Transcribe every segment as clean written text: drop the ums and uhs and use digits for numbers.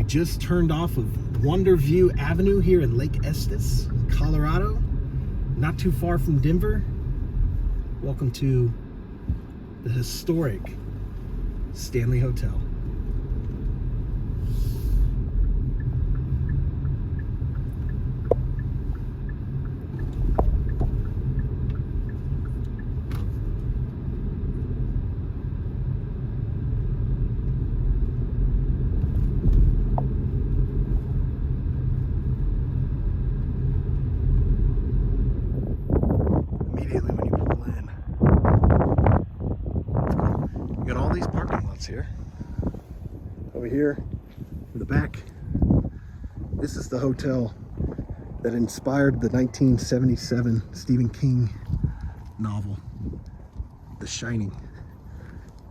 just turned off of Wonder View Avenue here in Lake Estes, Colorado, not too far from Denver. Welcome to the historic Stanley Hotel. Immediately when you pull in, you got all these parking lots here. Over here in the back, this is the hotel that inspired the 1977 Stephen King novel, The Shining.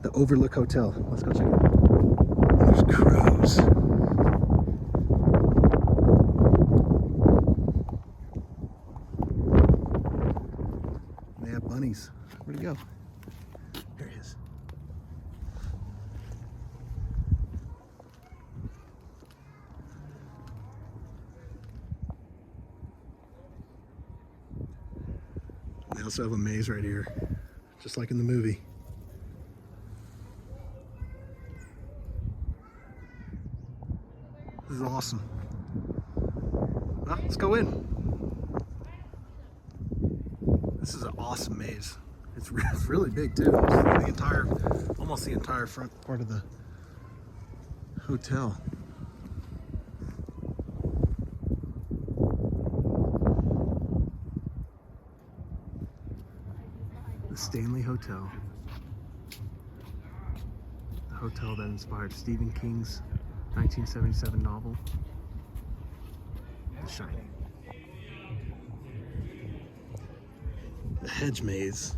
The Overlook Hotel. Let's go check it out. There's crows. They have bunnies. Where'd he go? There he is. They also have a maze right here, just like in the movie. This is awesome. Well, let's go in. This is an awesome maze. It's really big too. Almost the entire front part of the hotel. The Stanley Hotel. The hotel that inspired Stephen King's 1977 novel, The Shining. The Hedge Maze.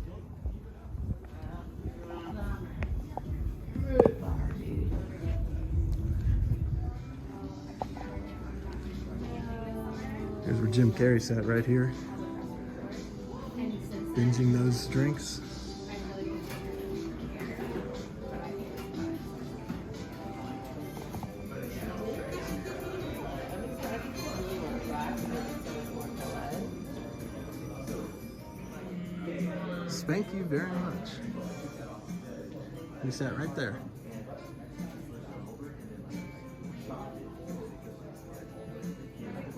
Here's where Jim Carrey sat, right here, binging those drinks. Thank you very much. He sat right there.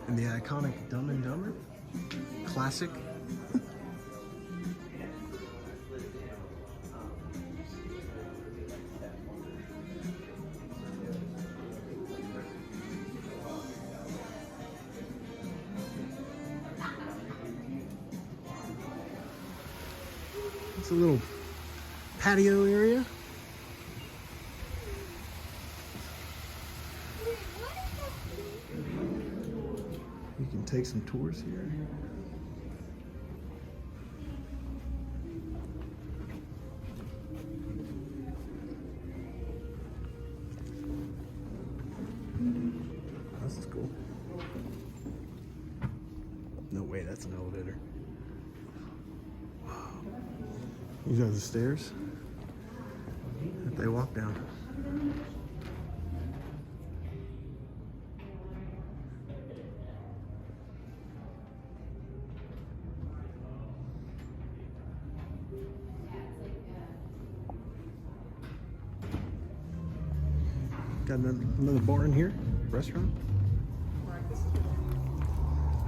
And the iconic Dumb and Dumber classic. It's a little patio area. You can take some tours here. This is cool. No way, that's an elevator. These are the stairs that they walk down. Got another bar in here, restaurant.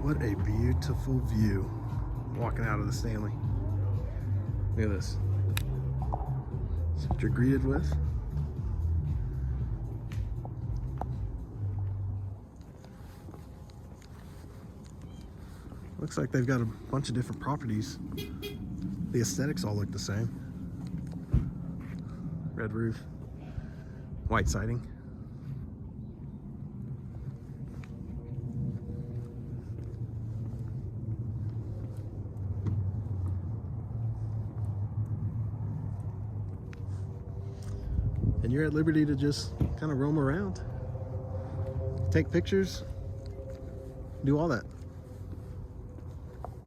What a beautiful view walking out of the Stanley. Look at this. That's what you're greeted with. Looks like they've got a bunch of different properties. The aesthetics all look the same. Red roof, white siding. And you're at liberty to just kind of roam around, take pictures, do all that.